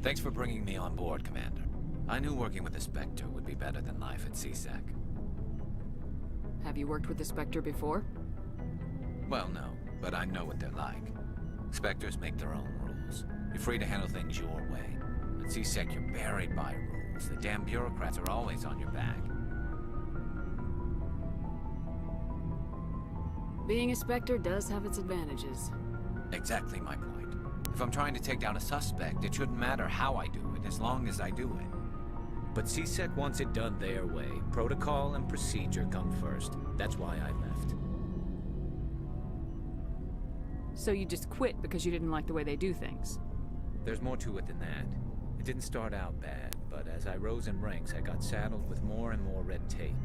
Thanks for bringing me on board, Commander. I knew working with the Spectre would be better than life at CSEC. Have you worked with the Spectre before? Well, no, but I know what they're like. Spectres make their own rules. You're free to handle things your way. At CSEC, you're buried by rules. The damn bureaucrats are always on your back. Being a Spectre does have its advantages. Exactly my point. If I'm trying to take down a suspect, it shouldn't matter how I do it, as long as I do it. But CSEC wants it done their way. Protocol and procedure come first. That's why I left. So you just quit because you didn't like the way they do things? There's more to it than that. It didn't start out bad, but as I rose in ranks, I got saddled with more and more red tape.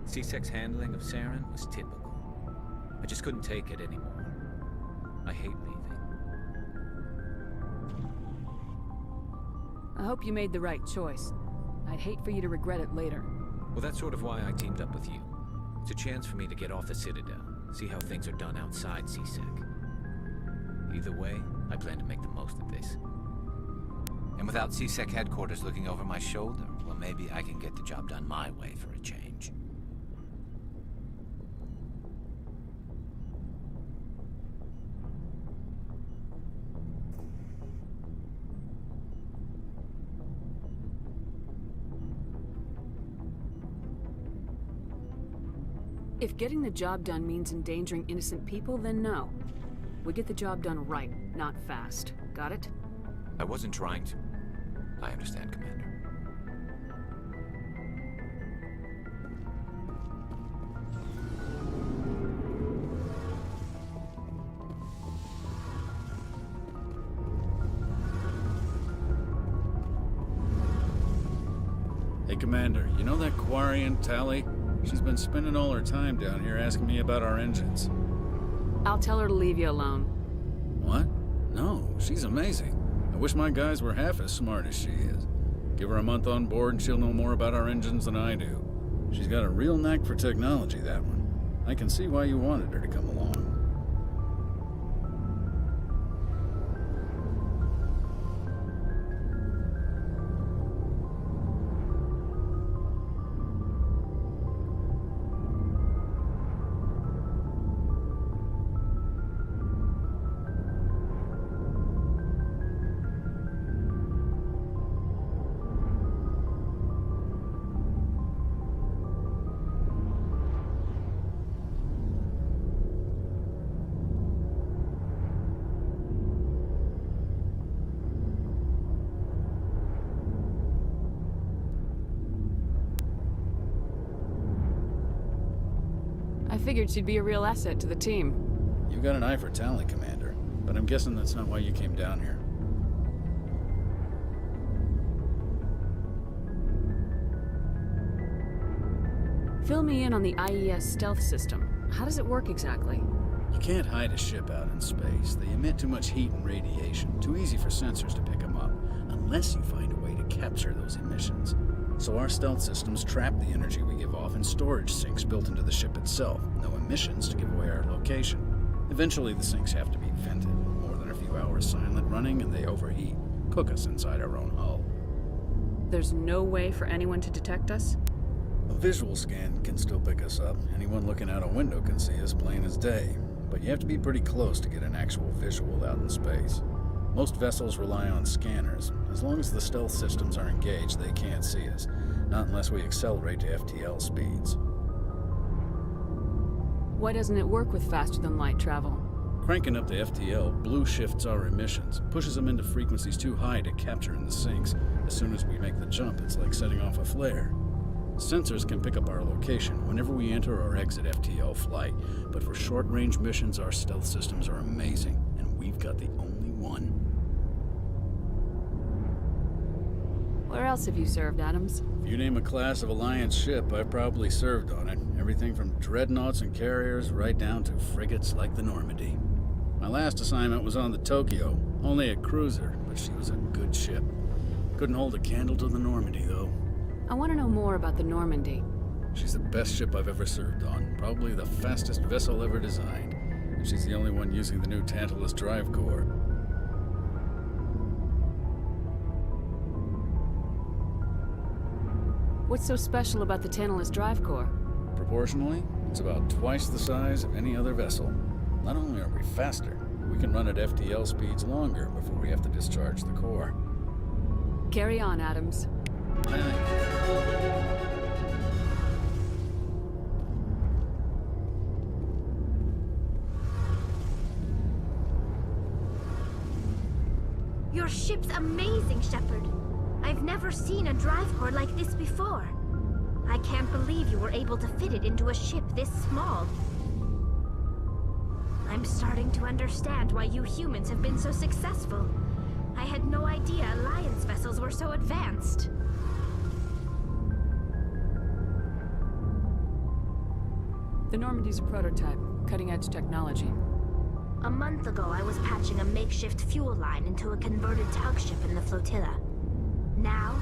CSEC's handling of Saren was typical. I just couldn't take it anymore. I hate leaving. I hope you made the right choice. I'd hate for you to regret it later. Well, that's sort of why I teamed up with you. It's a chance for me to get off the Citadel, see how things are done outside CSEC. Either way, I plan to make the most of this. And without CSEC headquarters looking over my shoulder, well, maybe I can get the job done my way for a change. If getting the job done means endangering innocent people, then no. We get the job done right, not fast. Got it? I wasn't trying to. I understand, Commander. Hey, Commander, you know that Quarian, Tali? She's been spending all her time down here asking me about our engines. I'll tell her to leave you alone. What? No, she's amazing. I wish my guys were half as smart as she is. Give her a month on board and she'll know more about our engines than I do. She's got a real knack for technology, that one. I can see why you wanted her to come along. I figured she'd be a real asset to the team. You got an eye for talent, Commander, but I'm guessing that's not why you came down here. Fill me in on the IES stealth system. How does it work exactly? You can't hide a ship out in space. They emit too much heat and radiation. Too easy for sensors to pick them up, unless you find a way to capture those emissions. So our stealth systems trap the energy we give off in storage sinks built into the ship itself. No emissions to give away our location. Eventually the sinks have to be vented. More than a few hours silent running and they overheat. Cook us inside our own hull. There's no way for anyone to detect us? A visual scan can still pick us up. Anyone looking out a window can see us plain as day. But you have to be pretty close to get an actual visual out in space. Most vessels rely on scanners. As long as the stealth systems are engaged, they can't see us. Not unless we accelerate to FTL speeds. Why doesn't it work with faster-than-light travel? Cranking up the FTL blue shifts our emissions, pushes them into frequencies too high to capture in the sinks. As soon as we make the jump, it's like setting off a flare. Sensors can pick up our location whenever we enter or exit FTL flight, but for short-range missions, our stealth systems are amazing, and we've got the only one. Where else have you served, Adams? If you name a class of Alliance ship, I've probably served on it. Everything from dreadnoughts and carriers right down to frigates like the Normandy. My last assignment was on the Tokyo, only a cruiser, but she was a good ship. Couldn't hold a candle to the Normandy, though. I want to know more about the Normandy. She's the best ship I've ever served on, probably the fastest vessel ever designed. And she's the only one using the new Tantalus drive core. What's so special about the Tantalus drive core? Proportionally, it's about twice the size of any other vessel. Not only are we faster, we can run at FTL speeds longer before we have to discharge the core. Carry on, Adams. Your ship's amazing, Shepard. I've never seen a drive core like this before. I can't believe you were able to fit it into a ship this small. I'm starting to understand why you humans have been so successful. I had no idea Alliance vessels were so advanced. The Normandy's a prototype, cutting-edge technology. A month ago, I was patching a makeshift fuel line into a converted tug ship in the flotilla. Now,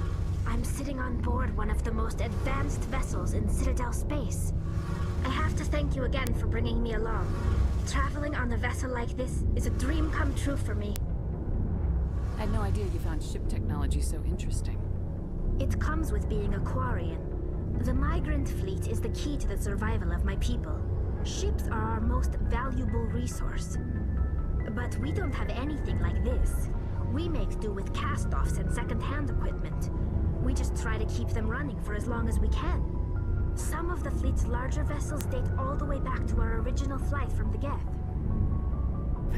I'm sitting on board one of the most advanced vessels in Citadel space. I have to thank you again for bringing me along. Traveling on a vessel like this is a dream come true for me. I had no idea you found ship technology so interesting. It comes with being a Quarian. The migrant fleet is the key to the survival of my people. Ships are our most valuable resource. But we don't have anything like this. We make do with cast-offs and second-hand equipment. We just try to keep them running for as long as we can. Some of the fleet's larger vessels date all the way back to our original flight from the Geth.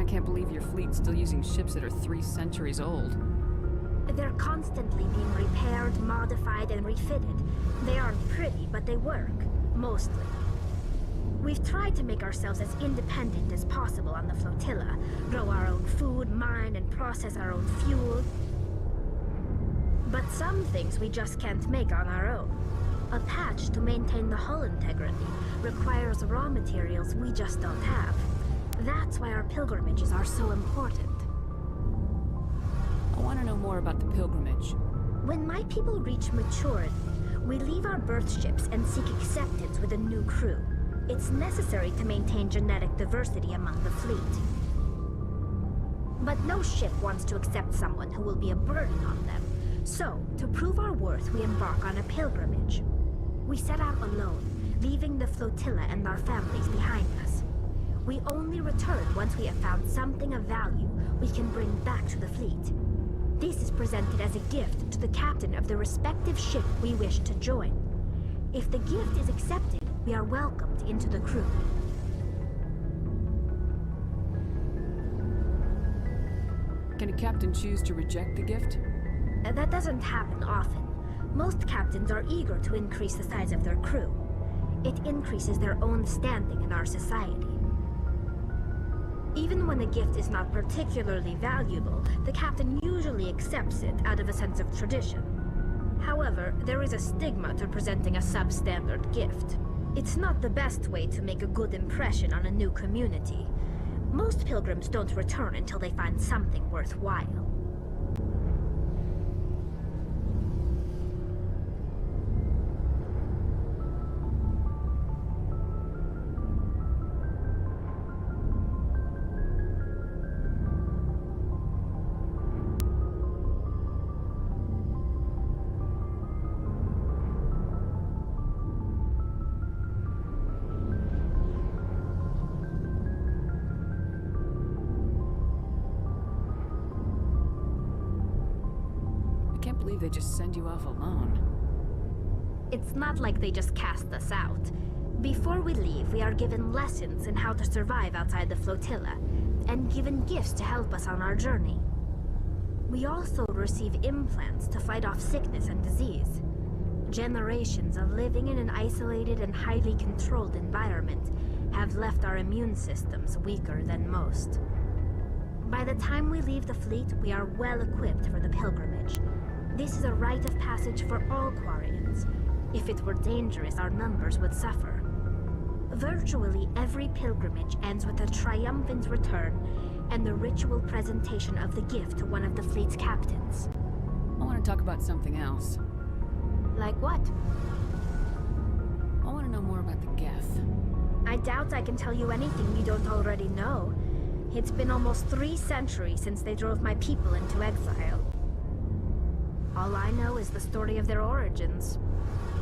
I can't believe your fleet's still using ships that are 3 centuries old. They're constantly being repaired, modified, and refitted. They aren't pretty, but they work. Mostly. We've tried to make ourselves as independent as possible on the flotilla. Grow our own food, mine, and process our own fuel. But some things we just can't make on our own. A patch to maintain the hull integrity requires raw materials we just don't have. That's why our pilgrimages are so important. I want to know more about the pilgrimage. When my people reach maturity, we leave our birth ships and seek acceptance with a new crew. It's necessary to maintain genetic diversity among the fleet. But no ship wants to accept someone who will be a burden on them. So, to prove our worth, we embark on a pilgrimage. We set out alone, leaving the flotilla and our families behind us. We only return once we have found something of value we can bring back to the fleet. This is presented as a gift to the captain of the respective ship we wish to join. If the gift is accepted, we are welcomed into the crew. Can a captain choose to reject the gift? That doesn't happen often. Most captains are eager to increase the size of their crew. It increases their own standing in our society. Even when a gift is not particularly valuable, the captain usually accepts it out of a sense of tradition. However, there is a stigma to presenting a substandard gift. It's not the best way to make a good impression on a new community. Most pilgrims don't return until they find something worthwhile. They just send you off alone. It's not like they just cast us out. Before we leave, we are given lessons in how to survive outside the flotilla, and given gifts to help us on our journey. We also receive implants to fight off sickness and disease. Generations of living in an isolated and highly controlled environment have left our immune systems weaker than most. By the time we leave the fleet, we are well equipped for the pilgrimage. This is a rite of passage for all Quarians. If it were dangerous, our numbers would suffer. Virtually every pilgrimage ends with a triumphant return and the ritual presentation of the gift to one of the fleet's captains. I want to talk about something else. Like what? I want to know more about the Geth. I doubt I can tell you anything you don't already know. It's been almost 3 centuries since they drove my people into exile. All I know is the story of their origins.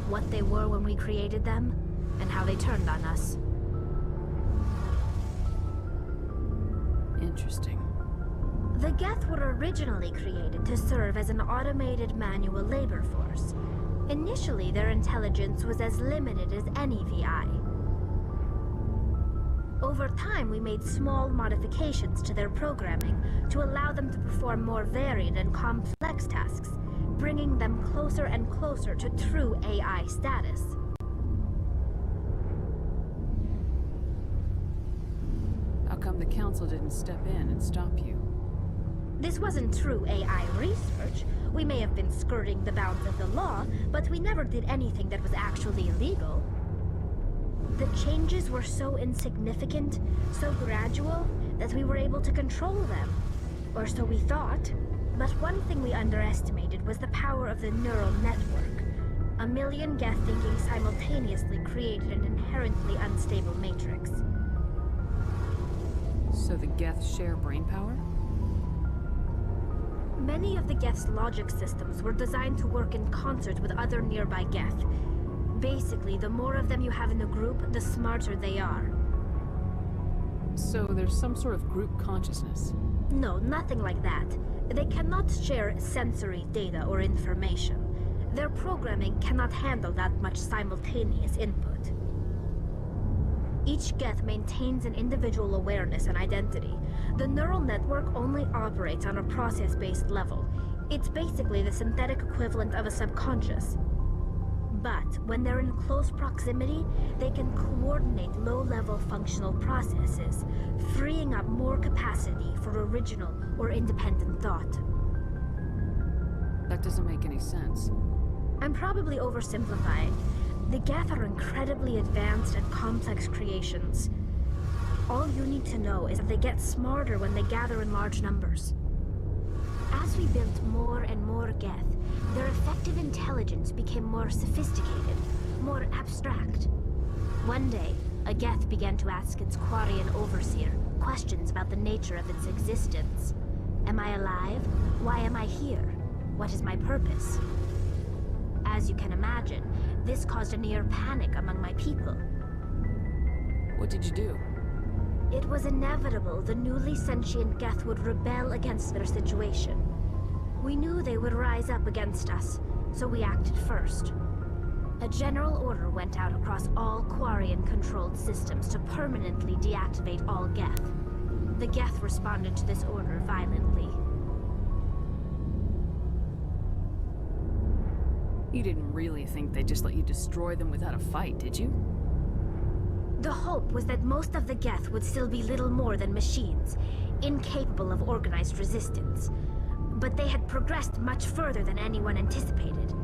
what they were when we created them, and how they turned on us. Interesting. The Geth were originally created to serve as an automated manual labor force. Initially, their intelligence was as limited as any VI. Over time, we made small modifications to their programming to allow them to perform more varied and complex tasks, bringing them closer and closer to true AI status. How come the Council didn't step in and stop you? This wasn't true AI research. We may have been skirting the bounds of the law, but we never did anything that was actually illegal. The changes were so insignificant, so gradual, that we were able to control them. Or so we thought. But one thing we underestimated was the power of the neural network. A million Geth thinking simultaneously created an inherently unstable matrix. So the Geth share brainpower? Many of the Geth's logic systems were designed to work in concert with other nearby Geth. Basically, the more of them you have in the group, the smarter they are. So there's some sort of group consciousness? No, nothing like that. They cannot share sensory data or information. Their programming cannot handle that much simultaneous input. Each Geth maintains an individual awareness and identity. The neural network only operates on a process-based level. It's basically the synthetic equivalent of a subconscious. But when they're in close proximity, they can coordinate low-level functional processes, freeing up more capacity for original or independent thought. That doesn't make any sense. I'm probably oversimplifying. The Geth are incredibly advanced and complex creations. All you need to know is that they get smarter when they gather in large numbers. As we built more and more Geth, their effective intelligence became more sophisticated, more abstract. One day, a Geth began to ask its Quarian overseer questions about the nature of its existence. Am I alive? Why am I here? What is my purpose? As you can imagine, this caused a near panic among my people. What did you do? It was inevitable the newly sentient Geth would rebel against their situation. We knew they would rise up against us, so we acted first. A general order went out across all Quarian-controlled systems to permanently deactivate all Geth. The Geth responded to this order violently. You didn't really think they'd just let you destroy them without a fight, did you? The hope was that most of the Geth would still be little more than machines, incapable of organized resistance. But they had progressed much further than anyone anticipated.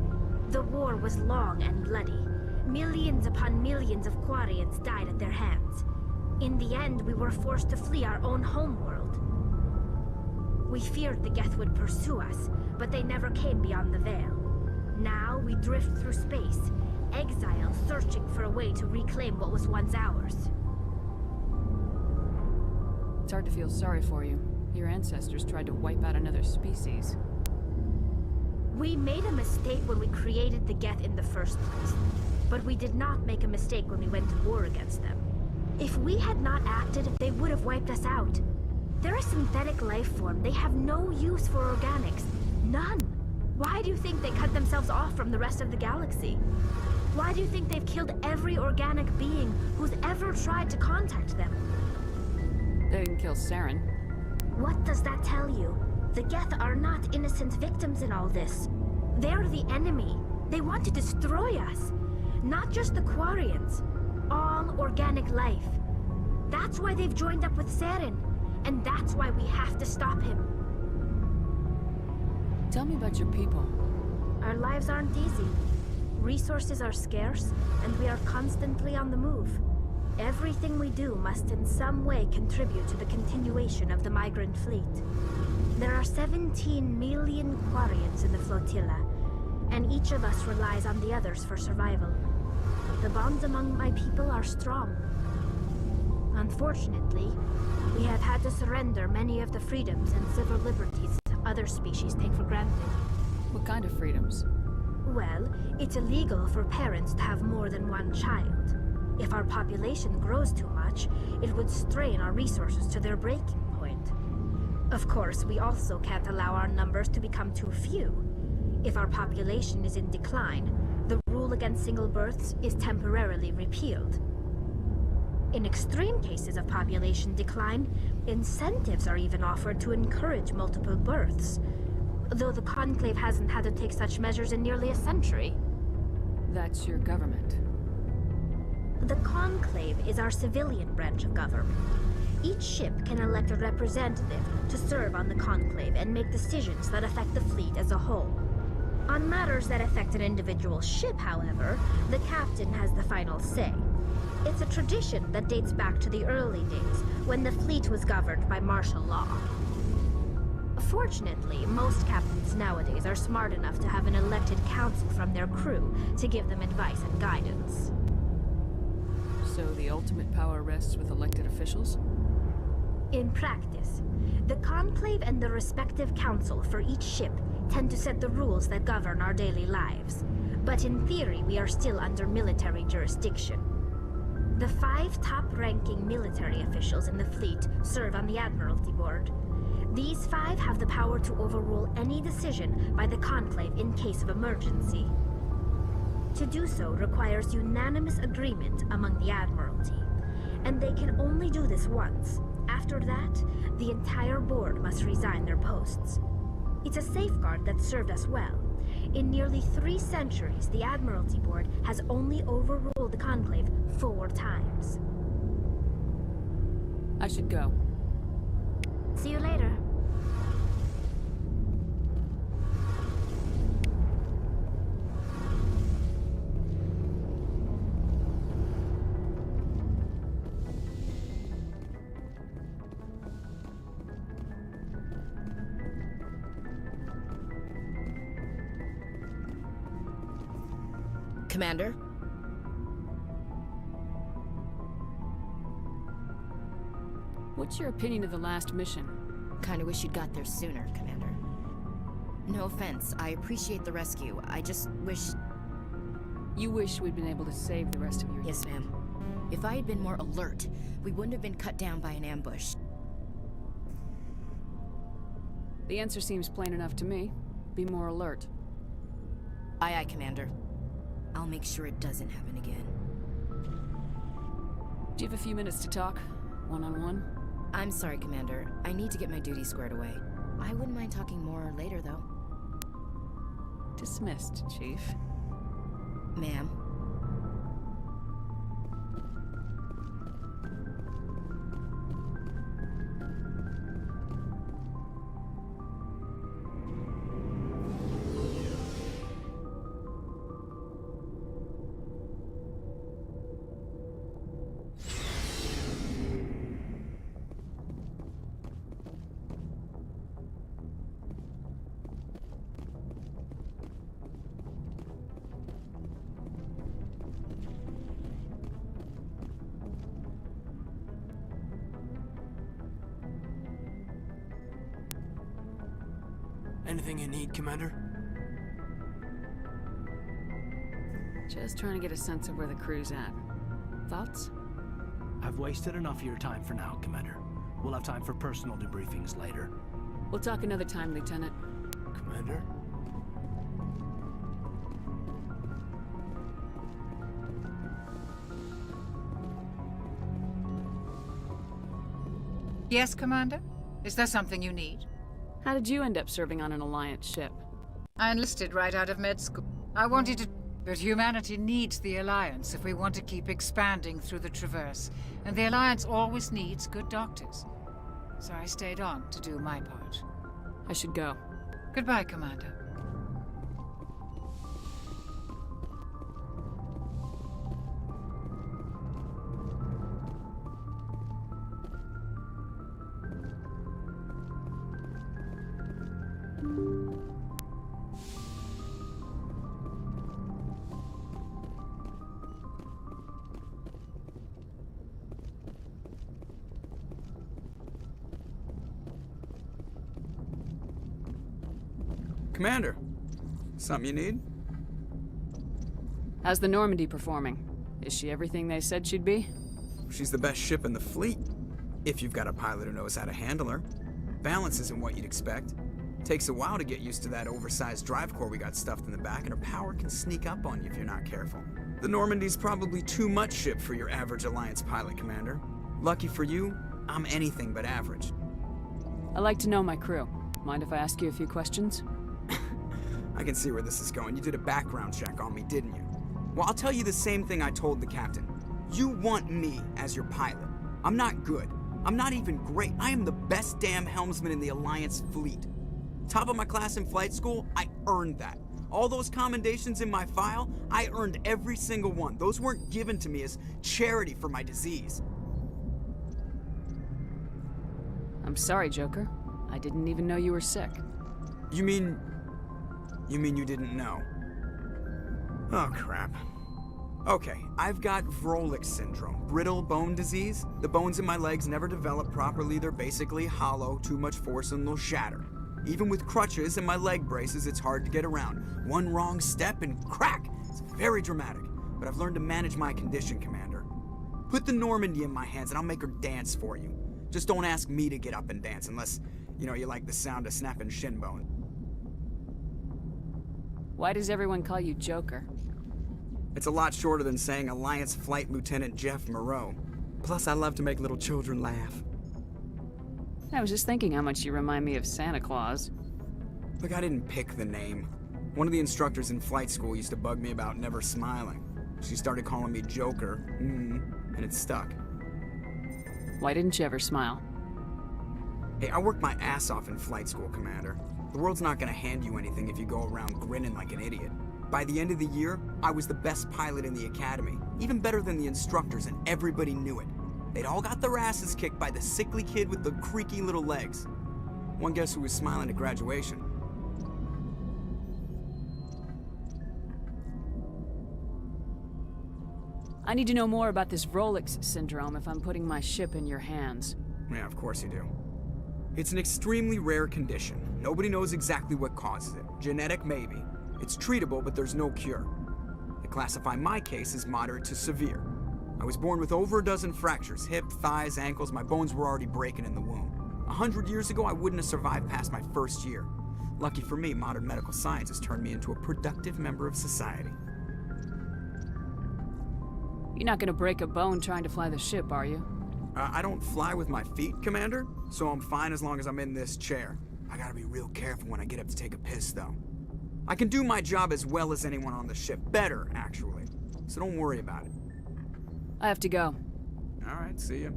The war was long and bloody. Millions upon millions of Quarians died at their hands. In the end, we were forced to flee our own homeworld. We feared the Geth would pursue us, but they never came beyond the Veil. Now we drift through space, exile searching for a way to reclaim what was once ours. It's hard to feel sorry for you. Your ancestors tried to wipe out another species. We made a mistake when we created the Geth in the first place, but we did not make a mistake when we went to war against them. If we had not acted, they would have wiped us out. They're a synthetic life form. They have no use for organics. None. Why do you think they cut themselves off from the rest of the galaxy? Why do you think they've killed every organic being who's ever tried to contact them? They didn't kill Saren. What does that tell you? The Geth are not innocent victims in all this. They're the enemy. They want to destroy us. Not just the Quarians. All organic life. That's why they've joined up with Saren. And that's why we have to stop him. Tell me about your people. Our lives aren't easy. Resources are scarce, and we are constantly on the move. Everything we do must in some way contribute to the continuation of the migrant fleet. There are 17 million Quarians in the flotilla, and each of us relies on the others for survival. The bonds among my people are strong. Unfortunately, we have had to surrender many of the freedoms and civil liberties other species take for granted. What kind of freedoms? Well, it's illegal for parents to have more than one child. If our population grows too much, it would strain our resources to their breaking point. Of course, we also can't allow our numbers to become too few. If our population is in decline, the rule against single births is temporarily repealed. In extreme cases of population decline, incentives are even offered to encourage multiple births, though the Conclave hasn't had to take such measures in nearly a century. That's your government. The Conclave is our civilian branch of government. Each ship can elect a representative to serve on the Conclave and make decisions that affect the fleet as a whole. On matters that affect an individual ship, however, the captain has the final say. It's a tradition that dates back to the early days, when the fleet was governed by martial law. Fortunately, most captains nowadays are smart enough to have an elected council from their crew to give them advice and guidance. So the ultimate power rests with elected officials? In practice, the Conclave and the respective council for each ship tend to set the rules that govern our daily lives. But in theory, we are still under military jurisdiction. The 5 top-ranking military officials in the fleet serve on the Admiralty Board. These 5 have the power to overrule any decision by the Conclave in case of emergency. To do so requires unanimous agreement among the Admiralty, and they can only do this once. After that, the entire board must resign their posts. It's a safeguard that served us well. In nearly 3 centuries, the Admiralty Board has only overruled the Conclave 4 times. I should go. See you later. Commander? What's your opinion of the last mission? Kinda wish you'd got there sooner, Commander. No offense, I appreciate the rescue. I just wish... You wish we'd been able to save the rest of your... Yes, ma'am. If I had been more alert, we wouldn't have been cut down by an ambush. The answer seems plain enough to me. Be more alert. Aye, aye, Commander. I'll make sure it doesn't happen again. Do you have a few minutes to talk? One-on-one? I'm sorry, Commander. I need to get my duty squared away. I wouldn't mind talking more later, though. Dismissed, Chief. Ma'am. Anything you need, Commander? Just trying to get a sense of where the crew's at. Thoughts? I've wasted enough of your time for now, Commander. We'll have time for personal debriefings later. We'll talk another time, Lieutenant. Commander? Yes, Commander? Is there something you need? How did you end up serving on an Alliance ship? I enlisted right out of med school. I wanted to... But humanity needs the Alliance if we want to keep expanding through the Traverse. And the Alliance always needs good doctors. So I stayed on to do my part. I should go. Goodbye, Commander. Commander, something you need? How's the Normandy performing? Is she everything they said she'd be? She's the best ship in the fleet, if you've got a pilot who knows how to handle her. Balance isn't what you'd expect. Takes a while to get used to that oversized drive core we got stuffed in the back, and her power can sneak up on you if you're not careful. The Normandy's probably too much ship for your average Alliance pilot, Commander. Lucky for you, I'm anything but average. I like to know my crew. Mind if I ask you a few questions? I can see where this is going. You did a background check on me, didn't you? Well, I'll tell you the same thing I told the captain. You want me as your pilot. I'm not good. I'm not even great. I am the best damn helmsman in the Alliance fleet. Top of my class in flight school, I earned that. All those commendations in my file, I earned every single one. Those weren't given to me as charity for my disease. I'm sorry, Joker. I didn't even know you were sick. You mean you didn't know? Oh, crap. Okay, I've got Vrolik syndrome, brittle bone disease. The bones in my legs never develop properly. They're basically hollow, too much force and they'll shatter. Even with crutches and my leg braces, it's hard to get around. One wrong step and crack! It's very dramatic, but I've learned to manage my condition, Commander. Put the Normandy in my hands and I'll make her dance for you. Just don't ask me to get up and dance unless, you like the sound of snapping shin bone. Why does everyone call you Joker? It's a lot shorter than saying Alliance Flight Lieutenant Jeff Moreau. Plus, I love to make little children laugh. I was just thinking how much you remind me of Santa Claus. Look, I didn't pick the name. One of the instructors in flight school used to bug me about never smiling. She started calling me Joker, and it stuck. Why didn't you ever smile? Hey, I worked my ass off in flight school, Commander. The world's not gonna hand you anything if you go around grinning like an idiot. By the end of the year, I was the best pilot in the academy, even better than the instructors, and everybody knew it. They'd all got their asses kicked by the sickly kid with the creaky little legs. One guess who was smiling at graduation? I need to know more about this Vrolik syndrome if I'm putting my ship in your hands. Yeah, of course you do. It's an extremely rare condition. Nobody knows exactly what causes it. Genetic, maybe. It's treatable, but there's no cure. They classify my case as moderate to severe. I was born with over a dozen fractures, hip, thighs, ankles. My bones were already breaking in the womb. 100 years ago, I wouldn't have survived past my first year. Lucky for me, modern medical science has turned me into a productive member of society. You're not gonna break a bone trying to fly the ship, are you? I don't fly with my feet, Commander, so I'm fine as long as I'm in this chair. I gotta be real careful when I get up to take a piss, though. I can do my job as well as anyone on the ship. Better, actually. So don't worry about it. I have to go. All right, see ya.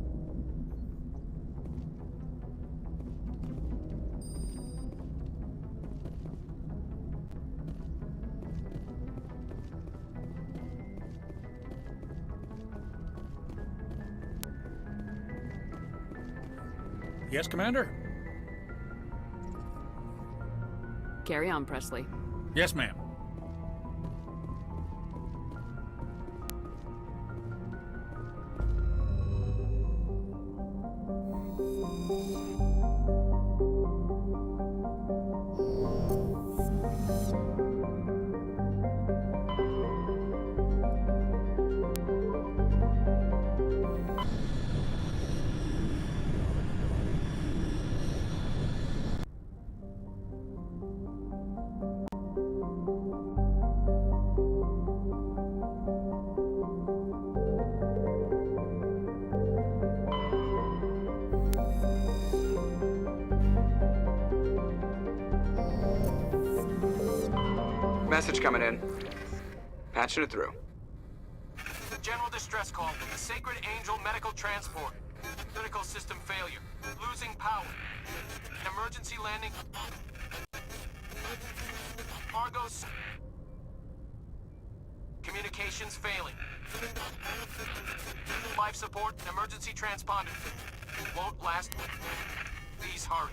Yes, Commander? Carry on, Presley. Yes, ma'am. Message coming in. Patching it through. General distress call from the Sacred Angel Medical Transport. Critical system failure. Losing power. Emergency landing. Argos. Communications failing. Life support and emergency transponder. Won't last. Please hurry.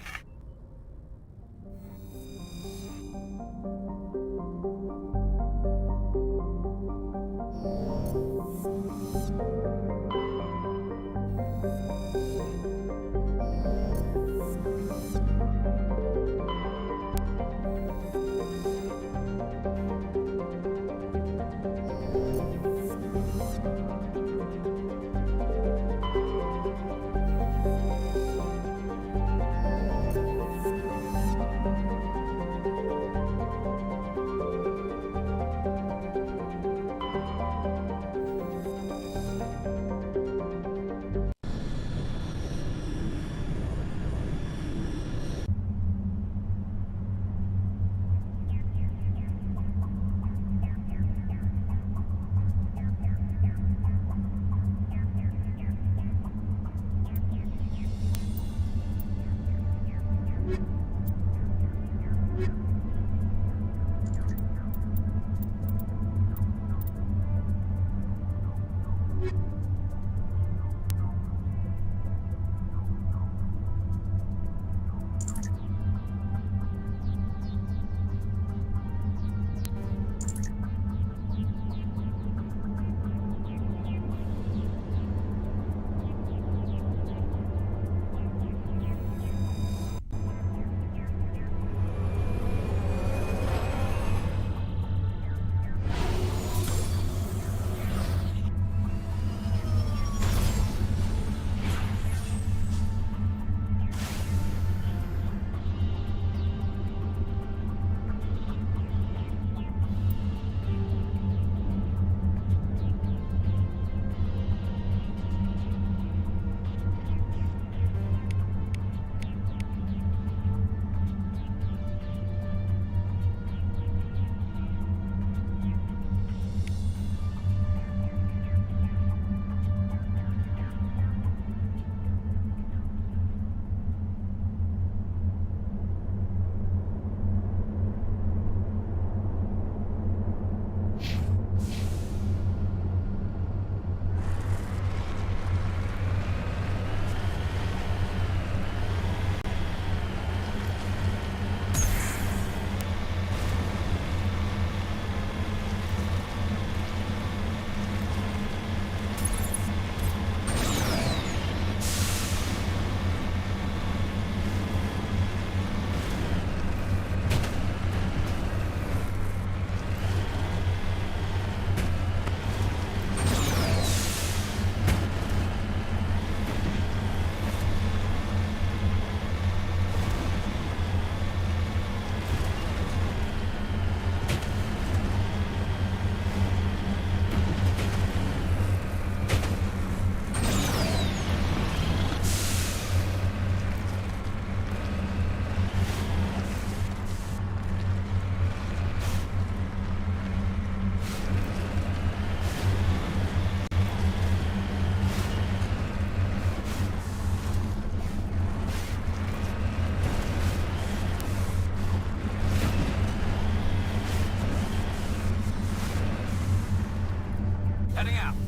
Heading out.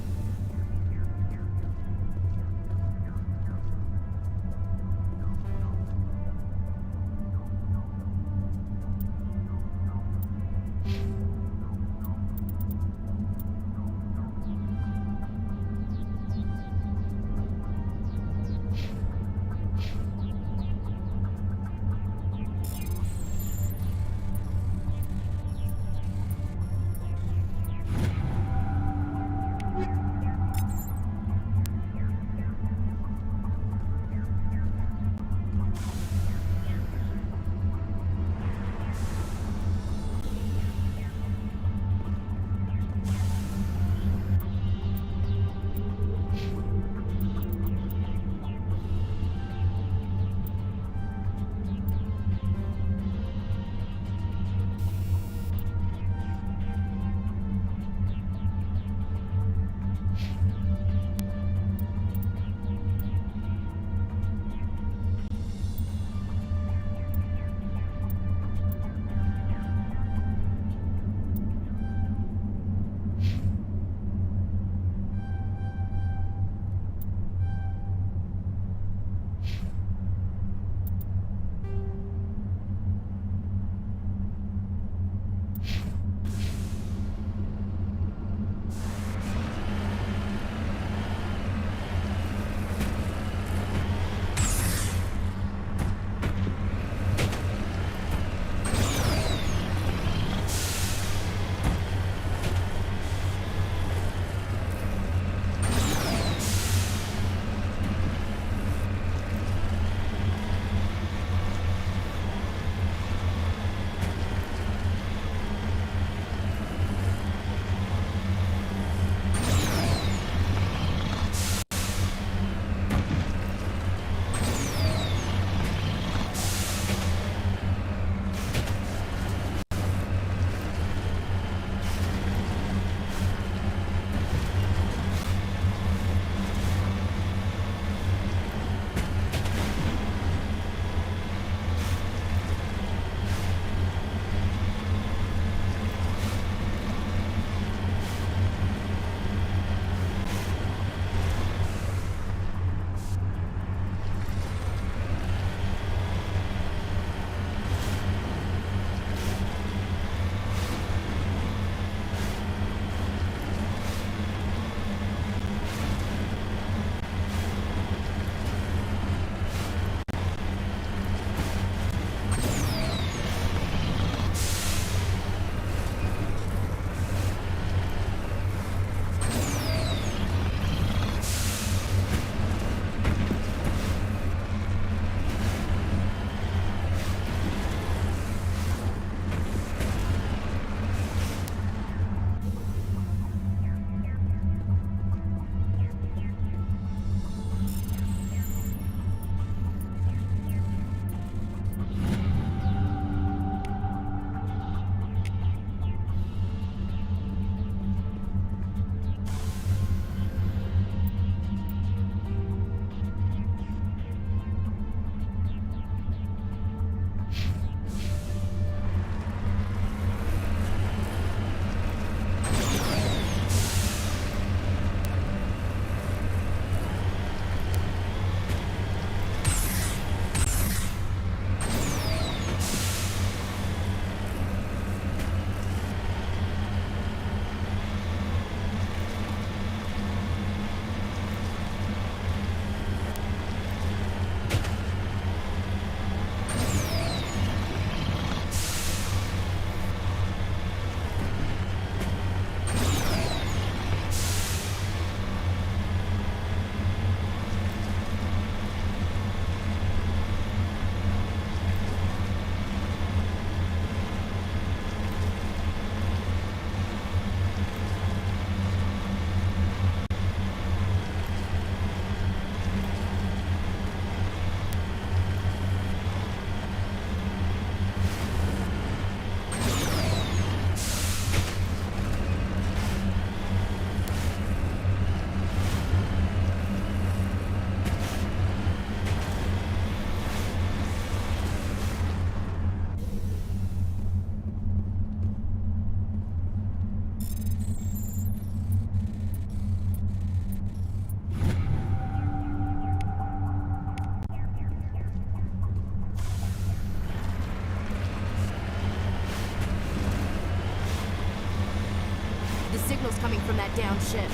signals coming from that downed ship.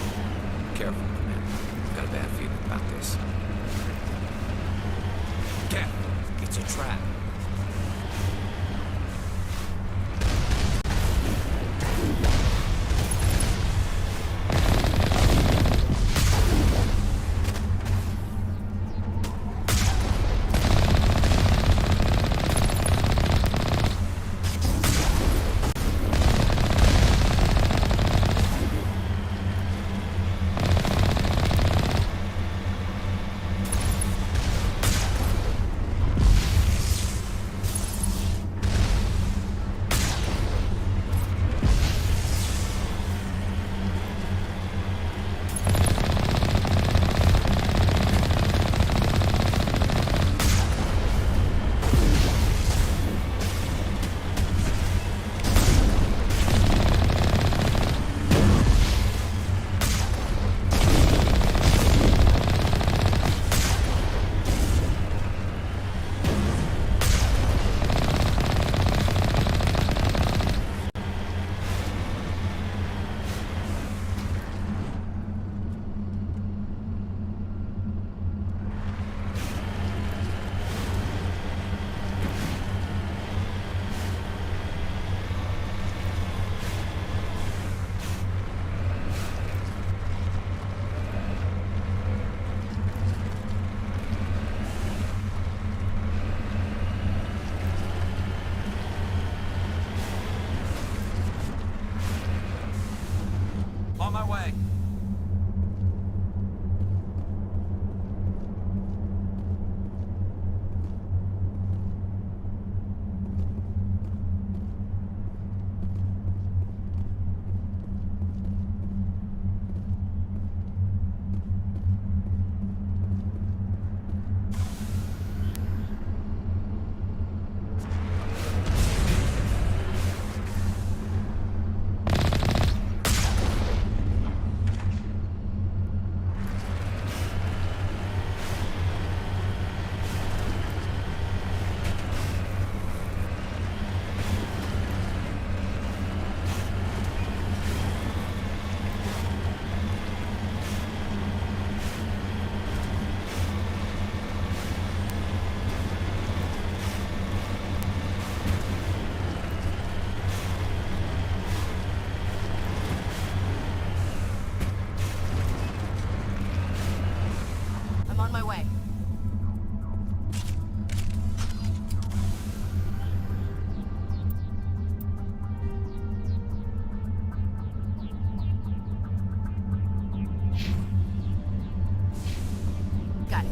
Careful, Commander. I've got a bad feeling about this. Careful! It's a trap. On my way. I'm on my way. Got it.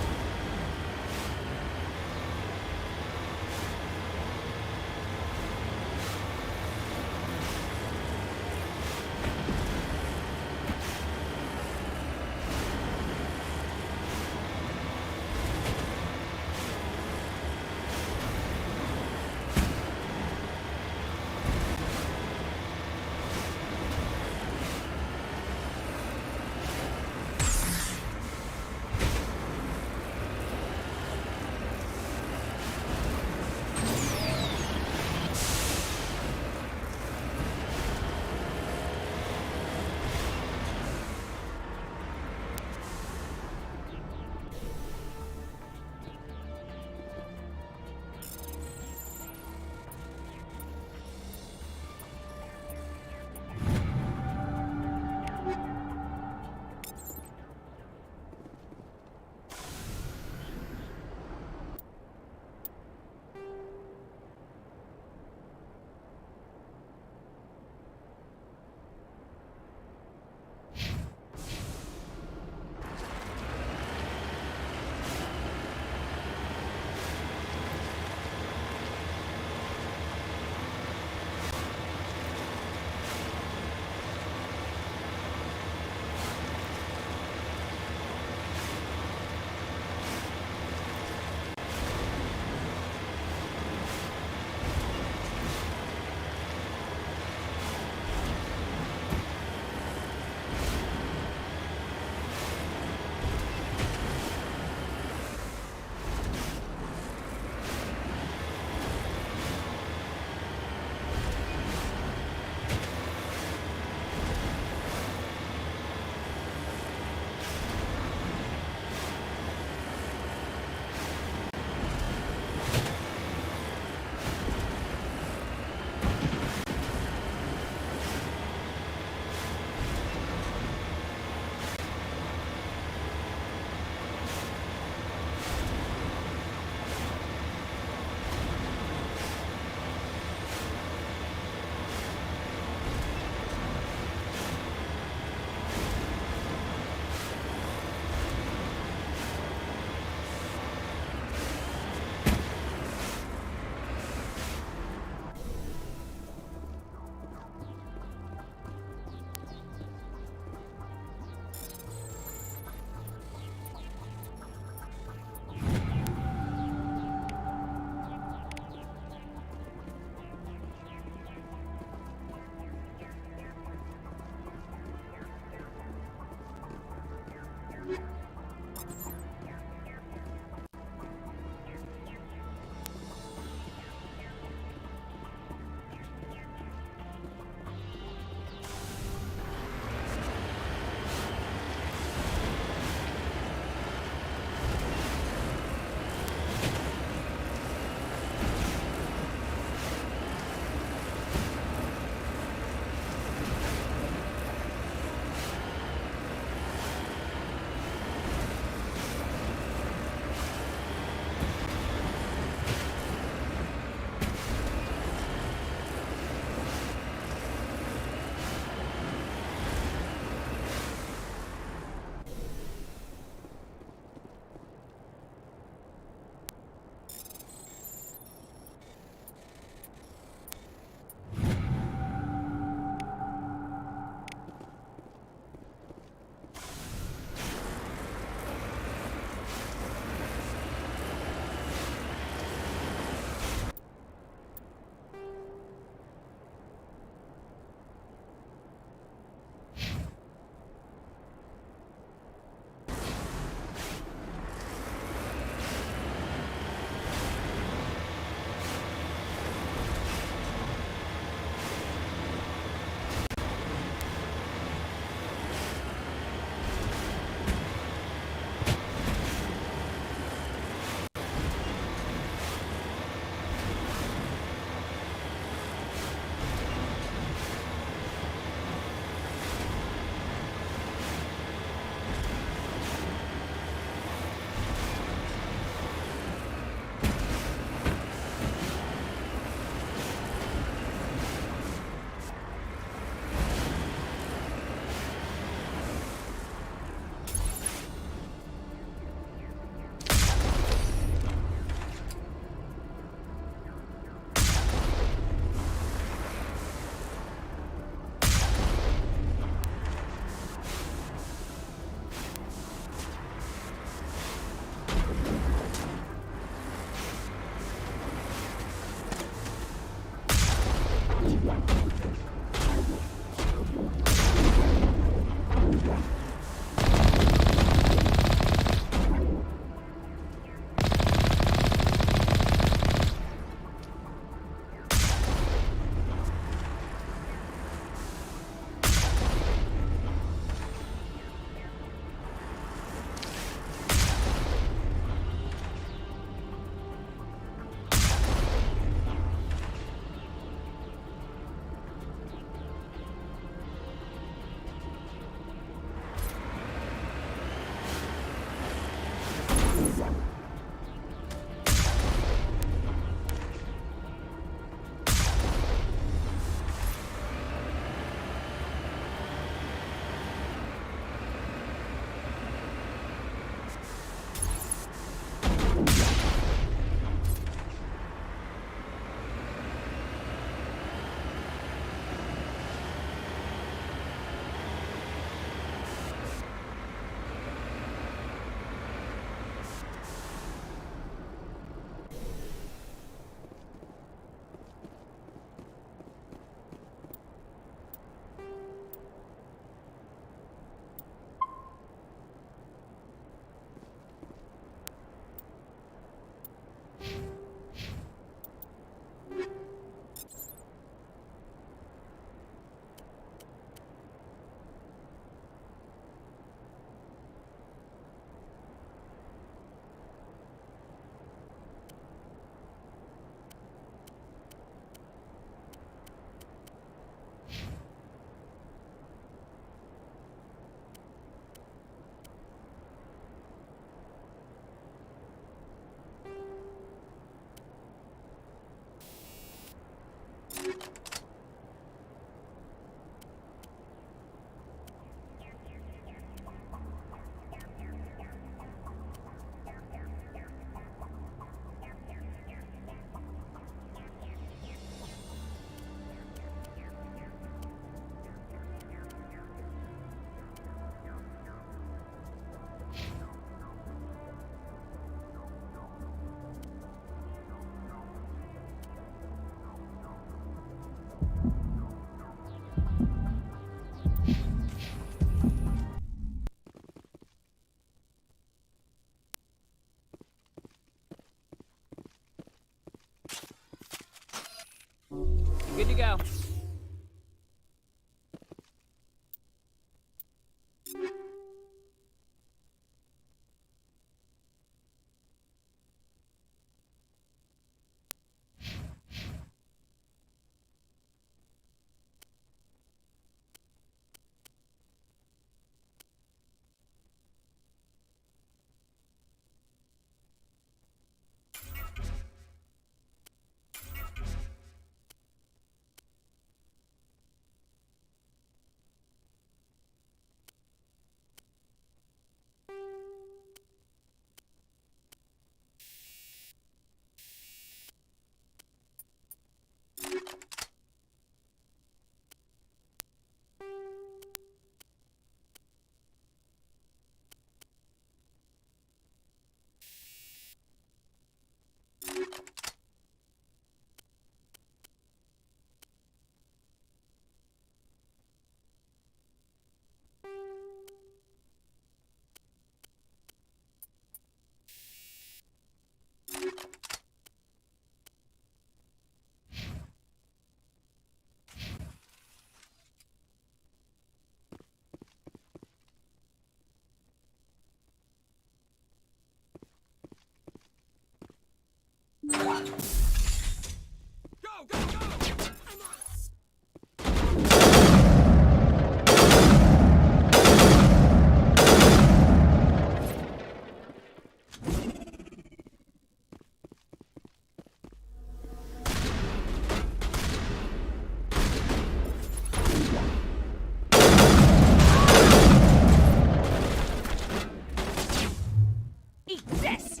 Eat this!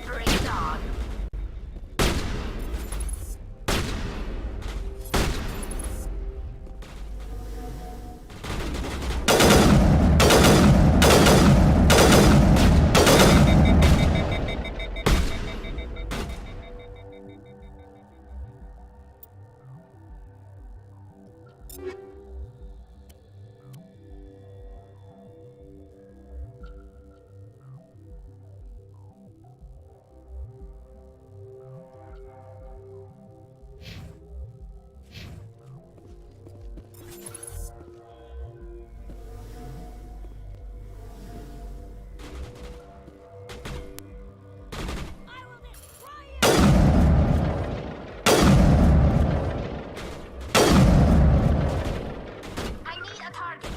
Stray dog. I need a target.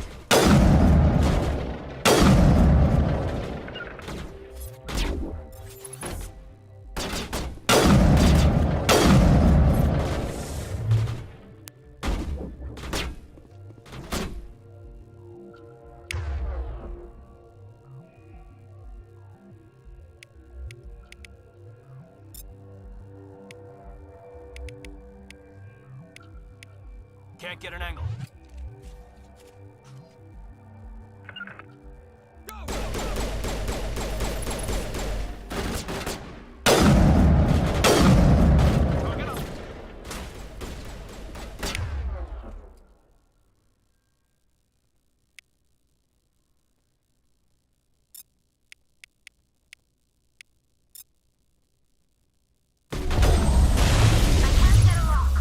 Can't get an angle. Target up. I can't get a lock.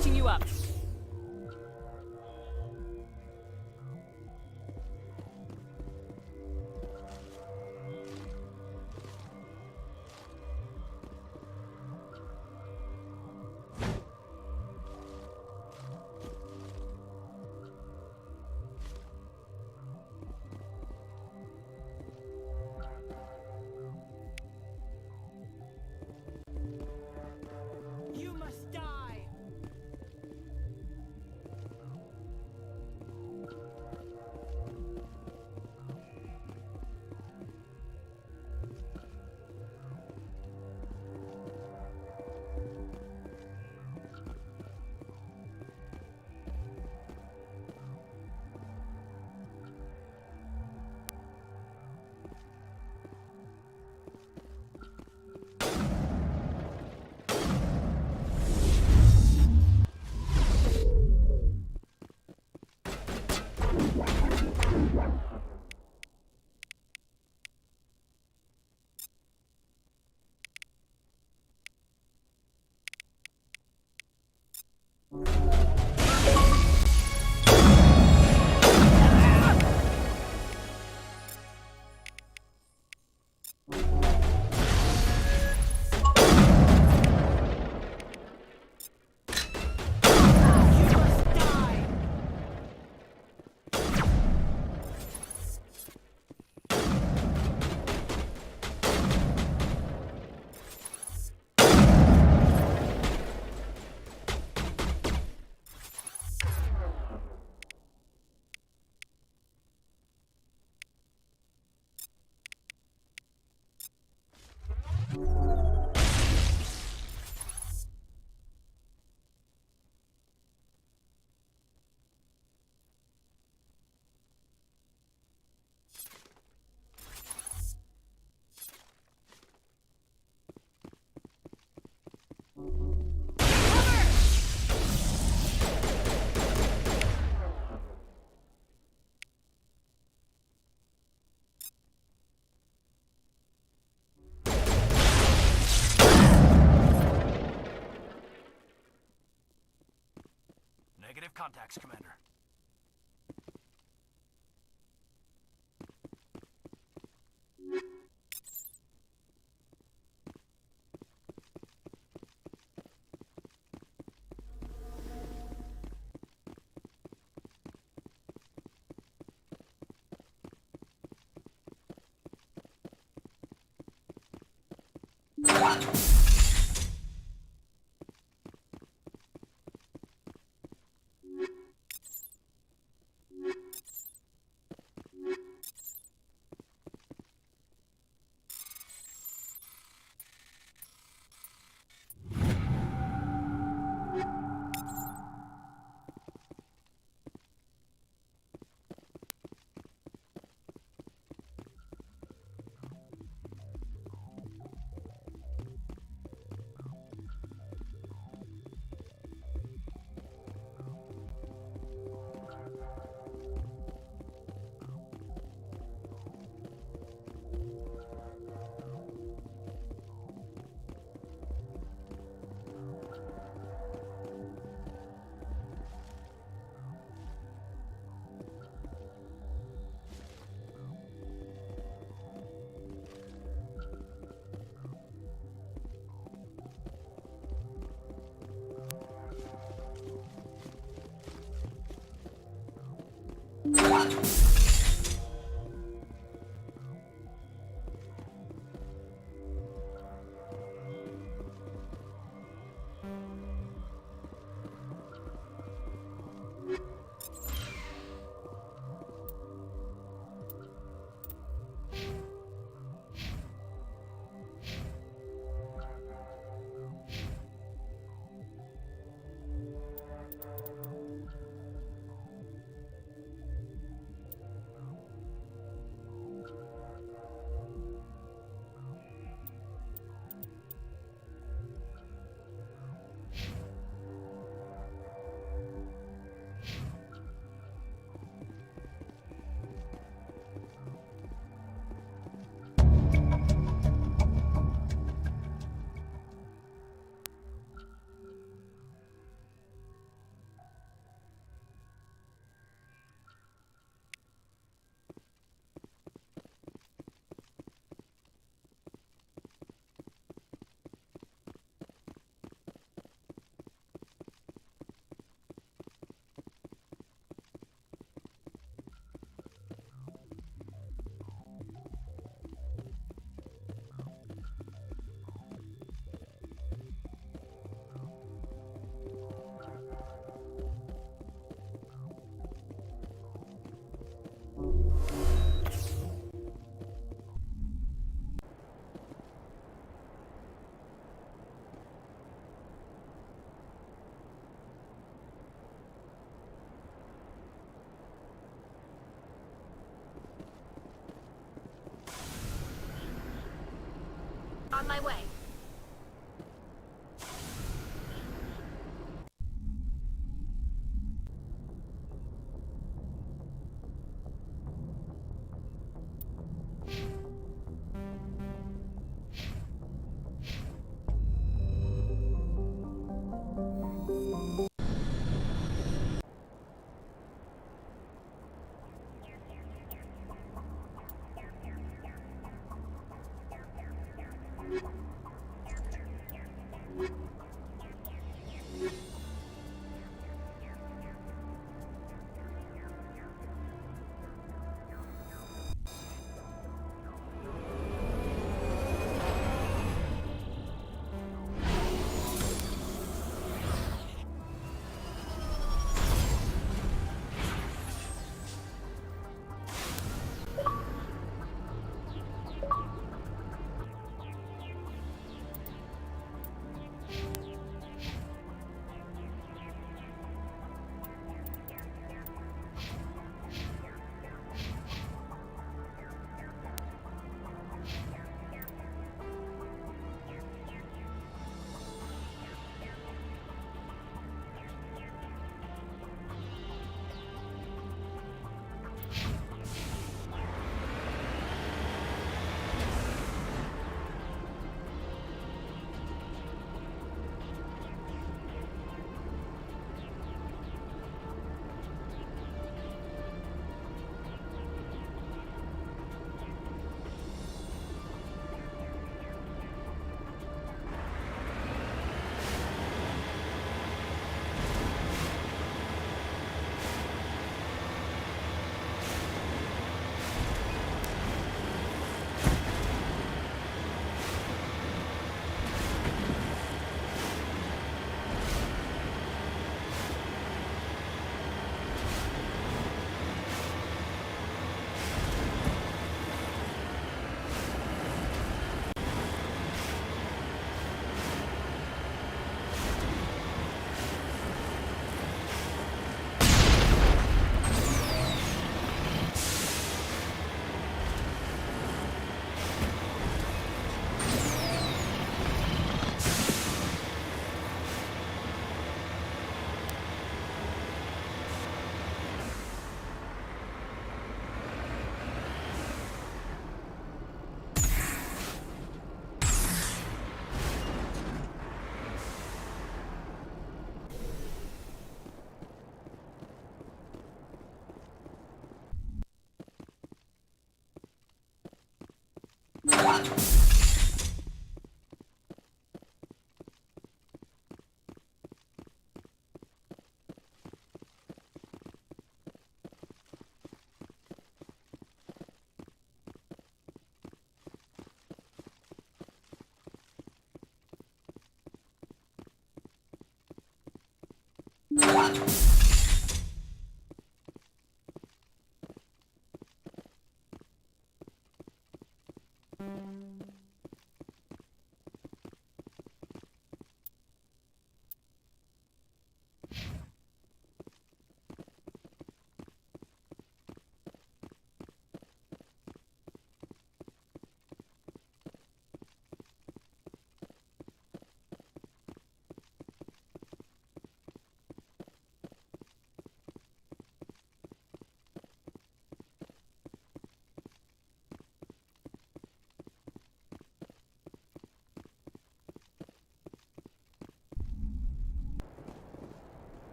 patching you up. You must die! Negative contacts, Commander. my way. You